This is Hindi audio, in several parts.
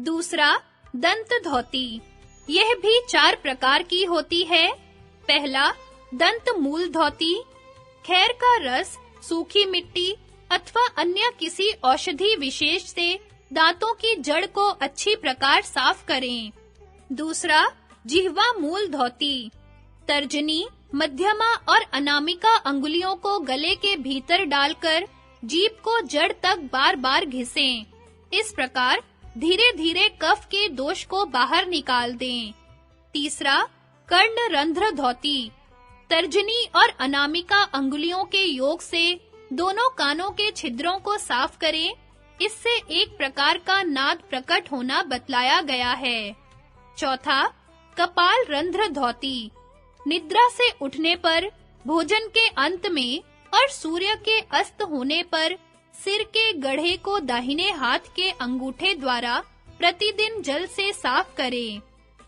दूसरा दंत धौती। यह भी 4 प्रकार की होती है। पहला दंत मूल धौती। खैर का रस, सूखी मिट्टी अथवा अन्य किसी औषधि विशेष से दांतों की जड़ को अच्छी प्रकार साफ करें। दूसरा जिह्वा मूल धौती। तर्जनी, मध्यमा और अनामिका अंगुलियों को गले के भीतर डालकर जीभ को जड़ तक बार-बार घिसें। इस प्रकार धीरे-धीरे कफ के दोष को बाहर निकाल दें। तीसरा कर्ण रंध्र धौती। तर्जनी और अनामिका अंगुलियों के योग से दोनों कानों के छिद्रों को साफ करें। इससे एक प्रकार का नाद प्रकट होना बतलाया गया है। चौथा कपाल रंध्र धौती। निद्रा से उठने पर, भोजन के अंत में और सूर्य के अस्त होने पर सिर के गड्ढे को दाहिने हाथ के अंगूठे द्वारा प्रतिदिन जल से साफ करें।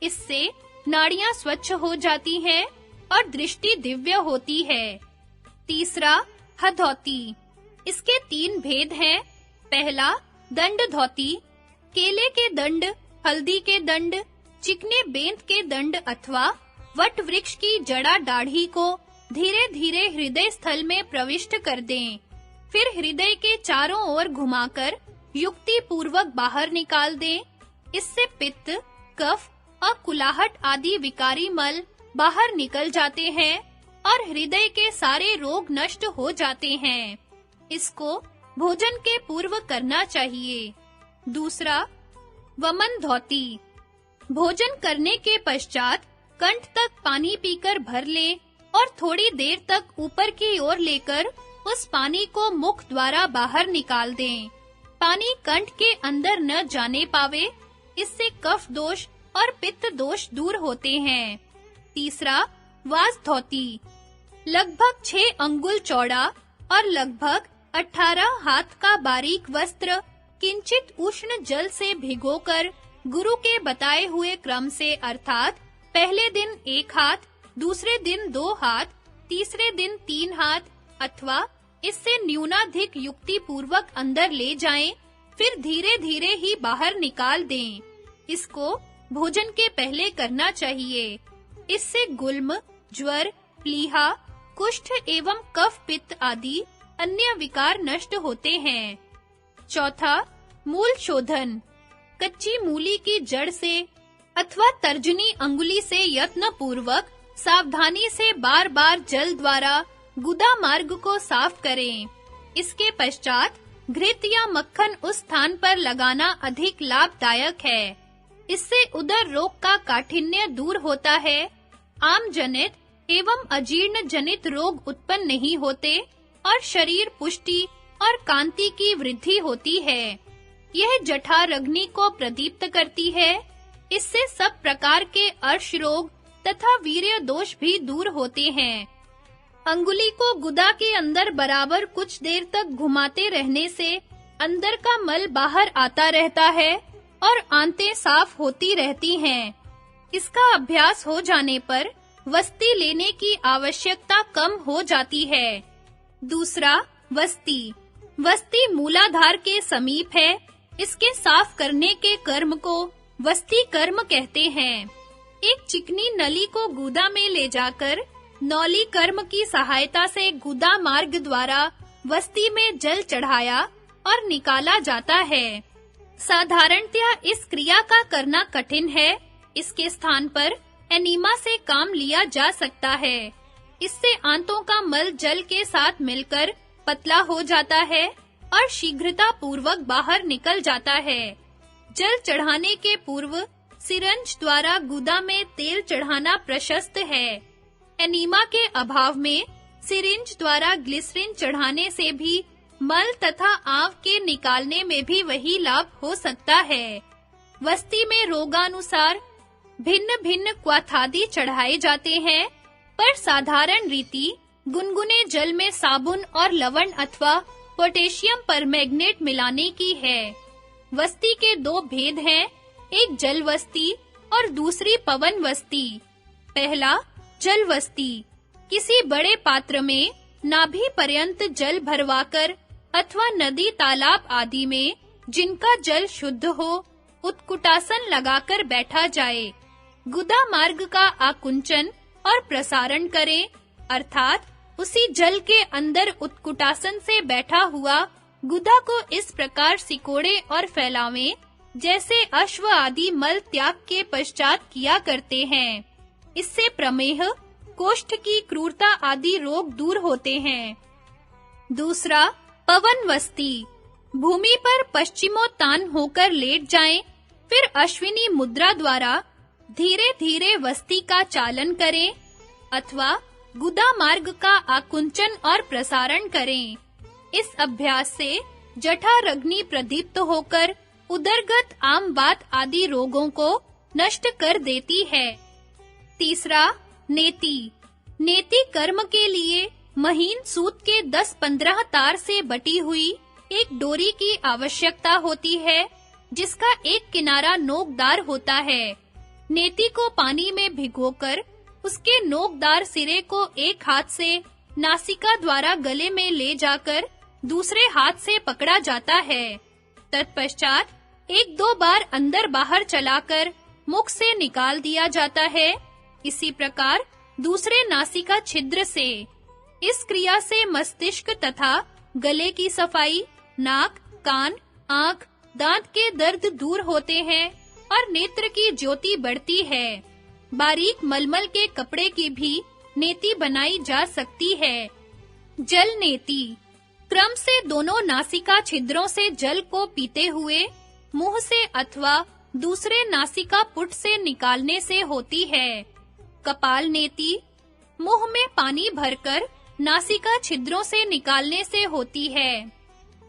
इससे नाड़ियां स्वच्छ हो जाती हैं और दृष्टि दिव्य होती है। तीसरा हथौती। इसके 3 भेद हैं। पहला दंड धौती। केले के दंड, हल्दी के दंड, चिकने बेंत के दंड अथवा वट वृक्ष की जड़ा दाढ़ी को धीरे-धीरे हृदय स्थल में प्रविष्ट कर दें। फिर हृदय के चारों ओर घुमाकर युक्ति पूर्वक बाहर निकाल दें। इससे पित्त, कफ और कुलाहट आदि विकारी मल बाहर निकल जाते हैं और हृदय के सारे रोग नष्ट हो जाते हैं। इसको भोजन के पूर्व करना चाहिए। दूसरा वमन धौती। भोजन करने के पश्चात कंठ तक पानी पीकर भर लें और थोड़ी देर तक ऊपर की ओर लेकर उस पानी को मुख द्वारा बाहर निकाल दें। पानी कंठ के अंदर न जाने पावे, इससे कफ दोष और पित्त दोष दूर होते हैं। तीसरा वास धौती। लगभग 6 अंगुल चौड़ा और लगभग 18 हाथ का बारीक वस्त्र किंचित उष्ण जल से भिगोकर गुरु के बताए हुए क्रम से अर्थात पहले दिन 1 हाथ, दूसरे दिन 2 हाथ, तीसरे दिन 3 हाथ अथवा इससे न्यूनाधिक युक्ति पूर्वक अंदर ले जाएं, फिर धीरे-धीरे ही बाहर निकाल दें। इसको भोजन के पहले करना चाहिए। इससे गुल्म, ज्वर, प्लीहा, कुष्ठ एवं कफ पित्त आदि अन्य विकार नष्ट होते हैं। चौथा मूल शोधन। कच्ची मूली की जड़ से अथवा तर्जनी अंगुली से यत्न पूर्वक सावधानी से बार-बार जल द्वारा गुदा मार्ग को साफ करें। इसके पश्चात घृत या मक्खन उस स्थान पर लगाना अधिक लाभदायक है। इससे उदर रोग का काठिन्य दूर होता है। आम जनित एवं अजीर्ण जनित रोग उत्पन्न नहीं होते और शरीर पुष्टि और कांति की वृद्धि होती है। यह जठराग्नि को प्रदीप्त करती है। इससे सब प्रकार के अर्श रोग तथा वीर्य दोष भी दूर होते हैं। अंगुली को गुदा के अंदर बराबर कुछ देर तक घुमाते रहने से अंदर का मल बाहर आता रहता है और आंतें साफ होती रहती हैं। इसका अभ्यास हो जाने पर वस्ती लेने की आवश्यकता कम हो जाती है। दूसरा वस्ती। वस्ती मूलाधार के समीप है। इसके साफ करने के कर्म को वस्ती कर्म कहते हैं। एक चिकनी नली को गुदा में ले जाकर नौली कर्म की सहायता से गुदा मार्ग द्वारा वस्ती में जल चढ़ाया और निकाला जाता है। साधारणतया इस क्रिया का करना कठिन है। इसके स्थान पर एनीमा से काम लिया जा सकता है। इससे आंतों का मल जल के साथ मिलकर पतला हो जाता है और शीघ्रता पूर्वक बाहर निकल जाता है। जल चढ़ाने के पूर्व सिरंज द्वारा गुदा में तेल चढ़ाना प्रशस्त है। एनीमा के अभाव में सिरिंज द्वारा ग्लिसरीन चढ़ाने से भी मल तथा आंव के निकालने में भी वही लाभ हो सकता है। वस्ती में रोगानुसार भिन्न-भिन्न क्वाथादि चढ़ाए जाते हैं, पर साधारण रीति गुनगुने जल में साबुन और लवण अथवा पोटेशियम परमैंगनेट मिलाने की है। वस्ती के 2 भेद हैं, एक जल वस्ती और दूसरी पवन वस्ती। पहला जल वस्ती। किसी बड़े पात्र में नाभि पर्यंत जल भरवाकर अथवा नदी तालाब आदि में जिनका जल शुद्ध हो उत्कुटासन लगाकर बैठा जाए। गुदा मार्ग का आकुंचन और प्रसारण करें, अर्थात उसी जल के अंदर उत्कुटासन से बैठा हुआ गुदा को इस प्रकार सिकोड़े और फैलावें जैसे अश्व आदि मल त्याग के पश्चात किया करते हैं। इससे प्रमेह, कोष्ठ की क्रूरता आदि रोग दूर होते हैं। दूसरा, पवन वस्ती। भूमि पर पश्चिमोत्तान होकर लेट जाएं, फिर अश्विनी मुद्रा द्वारा धीरे-धीरे वस्ती का चालन करें अथवा गुदा मार्ग का आकुंचन और प्रसारण करें। इस अभ्यास से जठराग्नि प्रदीप्त होकर उदरगत आम वात आदि रोगों को नष्ट कर देती है। तीसरा, नेति। नेति कर्म के लिए महीन सूत के 10-15 तार से बटी हुई एक डोरी की आवश्यकता होती है, जिसका एक किनारा नोकदार होता है। नेति को पानी में भिगोकर उसके नोकदार सिरे को एक हाथ से नासिका द्वारा गले में ले जाकर दूसरे हाथ से पकड़ा जाता है। तत्पश्चात 1-2 बार अंदर बाहर चलाकर मुख से निकाल दिया जाता है। इसी प्रकार दूसरे नासिका छिद्र से। इस क्रिया से मस्तिष्क तथा गले की सफाई, नाक, कान, आँख, दांत के दर्द दूर होते हैं और नेत्र की ज्योति बढ़ती है। बारीक मलमल के कपड़े की भी नेति बनाई जा सकती है। जल नेति। क्रम से दोनों नासिका छिद्रों से जल को पीते हुए मुंह से अथवा दूसरे नासिका पुट से निकालने से होती है। कपाल नेति। मुंह में पानी भरकर नासिका छिद्रों से निकालने से होती है।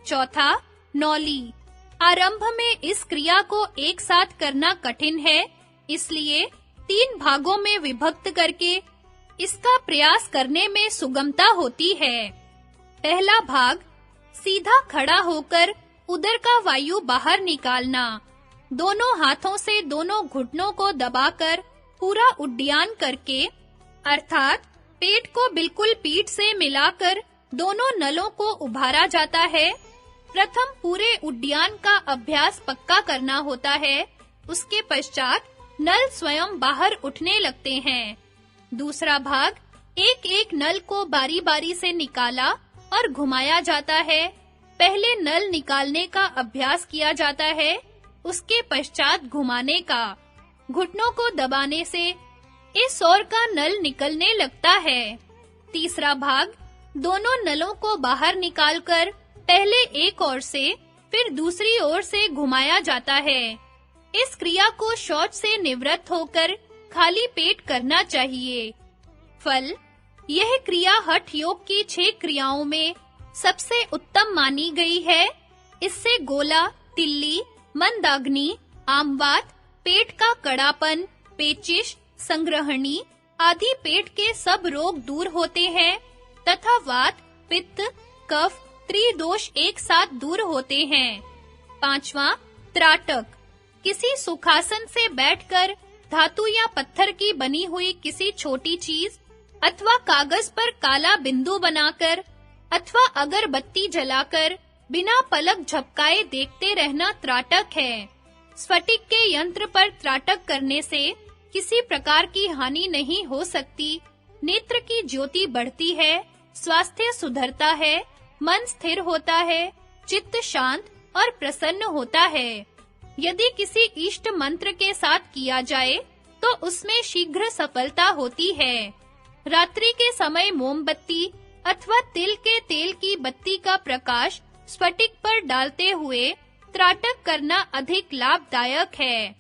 चौथा, नौली। आरंभ में इस क्रिया को एक साथ करना कठिन है, इसलिए 3 भागों में विभक्त करके इसका प्रयास करने में सुगमता होती है। पहला भाग, सीधा खड़ा होकर उदर का वायु बाहर निकालना। दोनों हाथों से दोनों घुटनों को दबाकर पूरा उड्डयन करके, अर्थात पेट को बिल्कुल पीठ से मिलाकर दोनों नलों को उभारा जाता है। प्रथम पूरे उड्डयन का अभ्यास पक्का करना होता है, उसके पश्चात नल स्वयं बाहर उठने लगते हैं। दूसरा भाग, एक-एक नल को बारी-बारी से निकाला और घुमाया जाता है। पहले नल निकालने का अभ्यास किया जाता है, उसके पश्चात घुमाने का। घुटनों को दबाने से इस ओर का नल निकलने लगता है। तीसरा भाग, दोनों नलों को बाहर निकालकर पहले एक ओर से फिर दूसरी ओर से घुमाया जाता है। इस क्रिया को शौच से निवृत्त होकर खाली पेट करना चाहिए। फल, यह क्रिया हठ योग की 6 क्रियाओं में सबसे उत्तम मानी गई है। इससे गोला, तिल्ली, मंदाग्नि, आमवात, पेट का कड़ापन, पेचिश, संग्रहणी आदि पेट के सब रोग दूर होते हैं तथा वात, पित्त, कफ, त्रिदोष एक साथ दूर होते हैं। पांचवा, त्राटक। किसी सुखासन से बैठकर धातु या पत्थर की बनी हुई किसी छोटी चीज अथवा कागज पर काला बिंदु बनाकर अथवा अगरबत्ती जलाकर बिना पलक झपकाए देखते रहना त्राटक है। स्फटिक के यंत्र पर त्राटक करने से किसी प्रकार की हानि नहीं हो सकती। नेत्र की ज्योति बढ़ती है, स्वास्थ्य सुधरता है, मन स्थिर होता है, चित्त शांत और प्रसन्न होता है। यदि किसी इष्ट मंत्र के साथ किया जाए तो उसमें शीघ्र सफलता होती है। रात्रि के समय मोमबत्ती अथवा तिल के तेल की बत्ती का प्रकाश स्फटिक पर डालते हुए त्राटक करना अधिक लाभदायक है।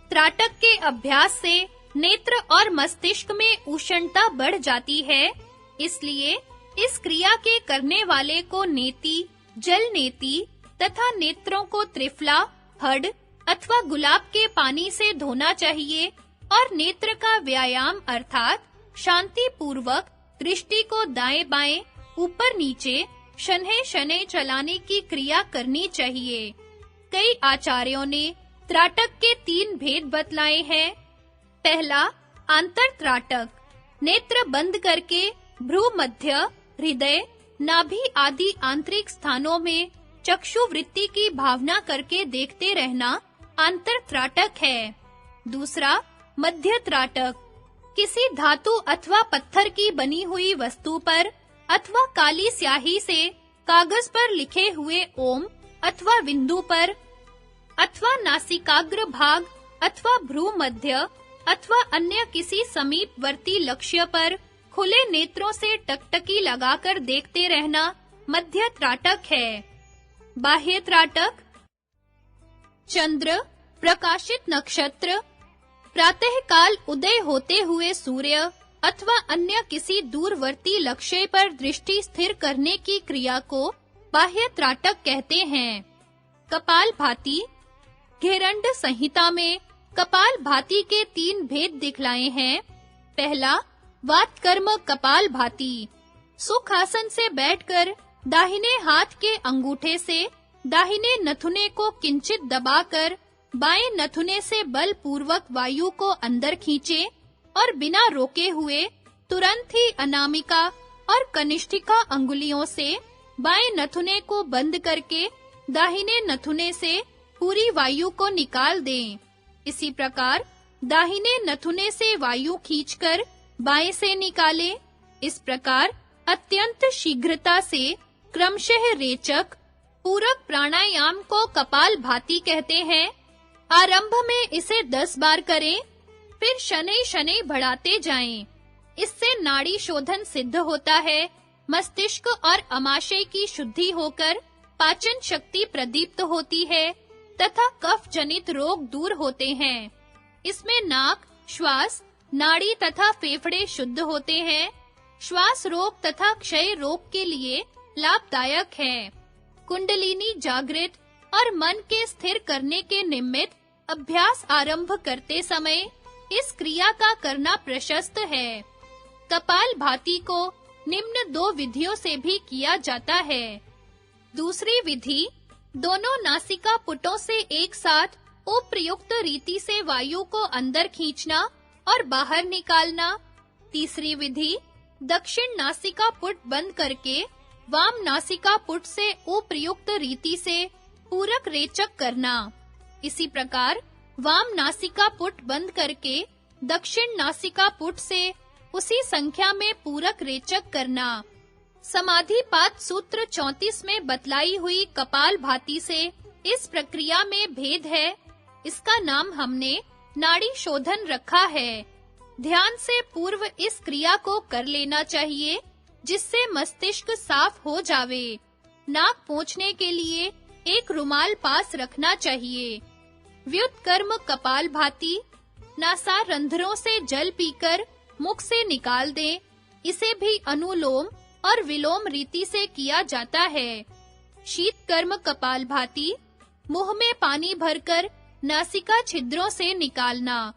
त्राटक के अभ्यास से नेत्र और मस्तिष्क में उष्णता बढ़ जाती है, इसलिए इस क्रिया के करने वाले को नेति, जल नेति तथा नेत्रों को त्रिफला, हड अथवा गुलाब के पानी से धोना चाहिए और नेत्र का व्यायाम अर्थात शांति पूर्वक दृष्टि को दाएं-बाएं, ऊपर-नीचे, शनैः-शनैः चलाने की क्रिया करनी चाहिए। कई आचार्यों ने त्राटक के 3 भेद बतलाए हैं। पहला, आंतर त्राटक। नेत्र बंद करके भ्रू मध्य, हृदय, नाभि आदि आंतरिक स्थानों में चक्षु वृत्ति की भावना करके देखते रहना आंतरत्राटक है। दूसरा मध्य त्राटक, किसी धातु अथवा पत्थर की बनी हुई वस्तु पर अथवा काली स्याही से कागज पर लिखे हुए ओम अथवा बिंदु पर अथवा नासिकाग्र भाग अथवा भ्रू मध्य अथवा अन्य किसी समीपवर्ती लक्ष्य पर खुले नेत्रों से टकटकी लगाकर देखते रहना मध्य त्राटक है। बाह्य त्राटक, चंद्र, प्रकाशित नक्षत्र, प्रातः काल उदय होते हुए सूर्य अथवा अन्य किसी दूरवर्ती लक्ष्य पर दृष्टि स्थिर करने की क्रिया को बाह्य त्राटक कहते हैं। कपालभाति, घेरंड संहिता में कपालभाति के 3 भेद दिखलाए हैं। पहला, वातकर्म कपालभाति, सुखासन से बैठकर दाहिने हाथ के अंगूठे से दाहिने नथुने को किंचित दबाकर बाएं नथुने से बलपूर्वक वायु को अंदर खींचे और बिना रोके हुए तुरंत ही अनामिका और कनिष्ठिका अंगुलियों से बाएं नथुने को बंद करके दाहिने नथुने से पूरी वायु को निकाल दें। इसी प्रकार दाहिने नथुने से वायु खींचकर बाएं से निकालें। इस प्रकार अत्यंत शीघ्रता से क्रमशः रेचक पूरक प्राणायाम को कपालभाति कहते हैं। आरंभ में इसे 10 बार करें, फिर शनैः-शनैः बढ़ाते जाएं। इससे नाड़ी शोधन सिद्ध होता है, मस्तिष्क और अमाशय की शुद्धि होकर पाचन शक्ति प्रदीप्त होती है तथा कफ जनित रोग दूर होते हैं। इसमें नाक, श्वास, नाड़ी तथा फेफड़े शुद्ध होते हैं। श्वास रोग तथा क्षय रोग के लिए लाभदायक है। कुंडलिनी जागृत और मन के स्थिर करने के निमित्त अभ्यास आरंभ करते समय इस क्रिया का करना प्रशस्त है। कपालभाति को निम्न 2 विधियों से भी किया जाता है। दूसरी विधि, दोनों नासिका पुटों से एक साथ उपर्युक्त रीति से वायु को अंदर खींचना और बाहर निकालना। तीसरी विधि, दक्षिण नासिका पुट बंद करके वाम नासिका पुट से उपर्युक्त रीति से पूरक रेचक करना। इसी प्रकार वाम नासिका पुट बंद करके दक्षिण नासिका पुट से उसी संख्या में पूरक रेचक करना। समाधिपात सूत्र 34 में बतलाई हुई कपालभाति से इस प्रक्रिया में भेद है। इसका नाम हमने नाड़ी शोधन रखा है। ध्यान से पूर्व इस क्रिया को कर लेना चाहिए, जिससे मस्तिष्क साफ हो जावे। नाक पोंछने के लिए एक रुमाल पास रखना चाहिए। व्युत्कर्म कपालभाति, नासारंध्रों से जल पीकर मुख से निकाल दें। इसे भी अनुलोम और विलोम रीति से किया जाता है। शीतकर्म कपालभाति, मुंह में पानी भरकर नासिका छिद्रों से निकालना।